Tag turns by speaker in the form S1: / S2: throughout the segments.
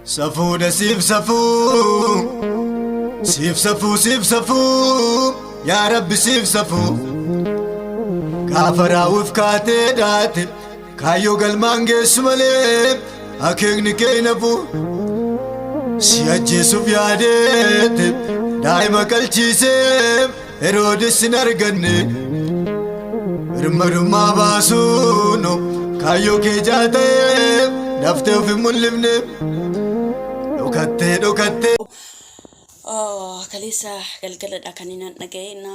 S1: Safuudha siif safuu, siif safuu, yaa Rabbi siif safuu. Gaafa raawwif kaatee dhaate, kaayyoo galmaan geessu malee akeekni kee hin hafu. Si ajjeesuuf yaadeete, daa'ima qalchiisee Heroodis hin arganne. Birmadummaa baasuun kaayyoo kee jaatee daftee of hin mul'ifne. Dhokattee.
S2: Kaleessa galgaladha kan inni dhaga'e na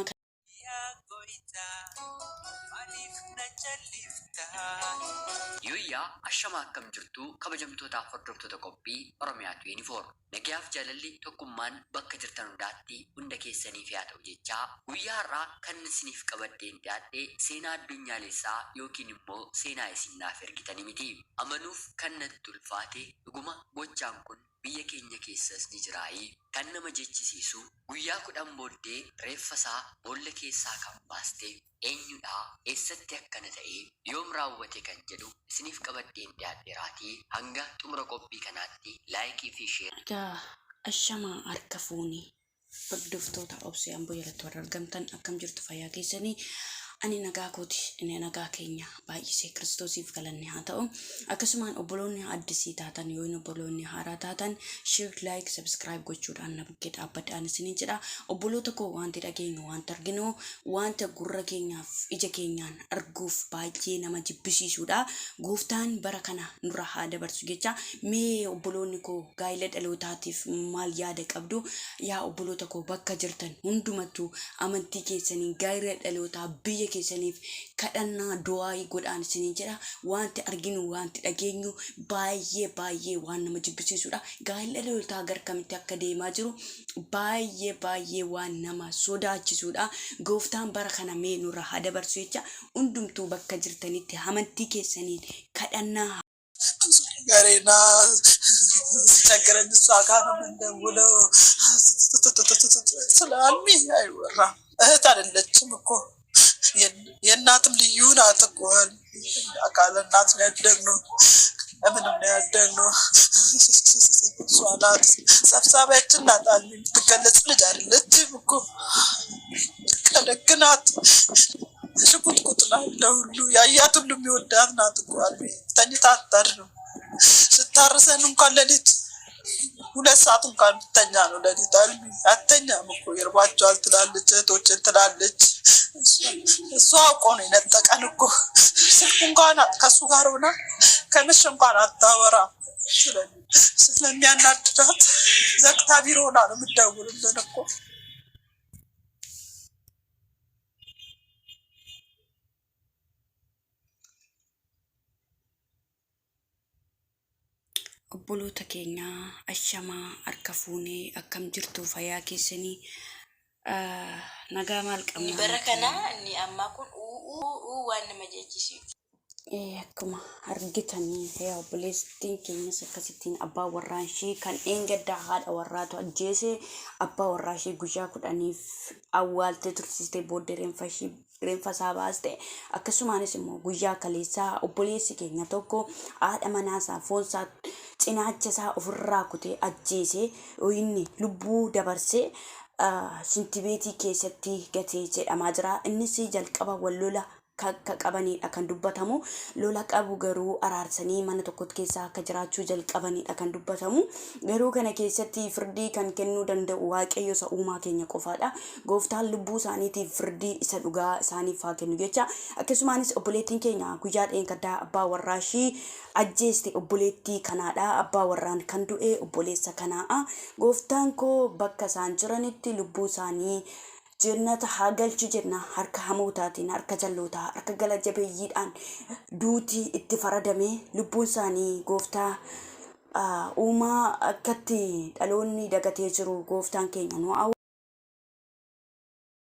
S3: Yooyyaa ashama akkam jirtu kabajamtootaaf hordoftoota qophii Oromiyaatu Yuunifoorm. Nagayaaf jaalalli tokkummaan bakka jirtan hundaatti hunda keessaniif yaa ta'u jechaa guyyaa har'aa kan isiniif qabaddeen dhiyaadhe seenaa addunyaalessaa yookiin immoo seenaa isin naaf ergitanii miti. Amanuuf kan natti ulfaate dhuguma gochaan kun biyya keenya keessas ni jiraayii kan nama jechisiisu guyyaa 10 booddee reeffasaa boolla keessaa kan baaste eenyudha eessatti akkana ta'e yoom raawwate kan jedhu isiniif qabaddeen dhiyaadheeraatii hanga xumura qophii kanaatti laayikii fi sheer.
S2: Ashama harka fuunii hordoftoota obsee Amboo jalatti warra argamtan akkam jirtu fayyaa keessanii. Ani nagaa kooti inni nagaa keenya baay'isee Kiristoosiif galanne haa ta'u. Akkasumaan obboloonni addisii taatan yoo inni obboloonni haaraa taatan share like subscribe gochuudhaan na bukkee dhaabbadhaan isiniin jedha. Obboloota koo wanti dhageenyu wanta arginu wanta gurra keenyaaf ija keenyaan arguuf baay'ee nama jibbisiisudha. Gooftaan bara kana nurra haa dabarsu jecha mee obboloonni koo gaa'ila dhalootaatiif maal yaada qabdu? Yaa obboloota koo bakka jirtan hundumattuu amantii keessanii gaa'ila dhalootaa biyya keessaniif kadhannaa du'aa godhaan isiniin jedha. Wanti arginu wanti dhageenyu baay'ee waan nama jibbisiisudha. Gaa'ila dhalootaa gar kamitti akka deemaa jiru baay'ee waan nama sodaachisudha. Gooftaan bara kana mee nurra haa dabarsu jecha hundumtuu bakka jirtanitti amantii keessaniin kadhannaa
S4: Garena chagran saakana mandawulo salami ayወራ እህት አይደለችም እኮ የእናትም ልዩ ናት እኮ አካል እናት ነው ያደግነው ምንም ነው ያደግነው እሷ ናት ሰብሳቢያችን ናት የምትገለጽ ልጅ አይደለችም እኮ ከደግናት ሽቁጥቁጥ ለሁሉ ያያት ሁሉ የሚወዳት ናት እኮ ተኝታ አታድርም ስታርሰን እንኳን ሌሊት 2 ሰዓት እንኳን ብተኛ ነው ሌሊት አተኛም እኮ ይርባቸዋል ትላለች እህቶችን ትላለች እሷ እኮ ነው የነጠቀን እኮ ስልክ እንኳን ከሱ ጋር ሆና ከመሸ እንኳን አታወራ ስለሚያናድዳት ዘግታ ቢሮ ሆና ነው የምትደውልልን እኮ
S2: obboloota keenya ashama harka fuunee akkam jirtu fayyaa keessanii. Nagaa maal qabna
S5: bara kana inni amma kun waan nama jechisiisu.
S2: Akkuma argitanii yaa obboleettiin keenyas akkasittiin abbaa warraan ishee kan eengaddaa haadha warraatu ajjeese abbaa warraa ishee guyyaa 10f awwaaltee tursiistee booddee reenfa isaa baaste. Akkasumaanis immoo guyyaa kaleessaa obboleessi keenya tokko haadha manaasaa foonsaa cinaacha isaa ofirraa kutee ajjeese inni lubbuu dabarsee sintibeetii keessatti gatee jedhamaa jira. Innis jalqaba wallola qabanidha kan dubbatamu. Lola qabu garuu araarsanii mana tokkotti keessa akka jiraachuu jalqabanidha kan dubbatamu. Garuu kana keessatti firdii kan kennuu danda'u Waaqayyo isa uumaa keenya qofaadha. Gooftaan lubbuu isaaniitiif firdii isa dhugaa isaaniif haa kennu jecha. Akkasumaanis obboleettiin keenya guyyaa dheengaddaa abbaa warraa ishee ajjeeste obboleettii kanaadha. Abbaa warraan kan du'e obboleessa kanaa. Gooftaan koo bakka isaan jiranitti lubbuu isaanii jannata haa galchu jenna. Harka hamootaatiin harka jallootaa harka gala jabeeyyiidhaan duutii itti faradame lubbuun isaanii gooftaa uumaa akkatti dhaloonni dagatee jiru gooftaan keenya nu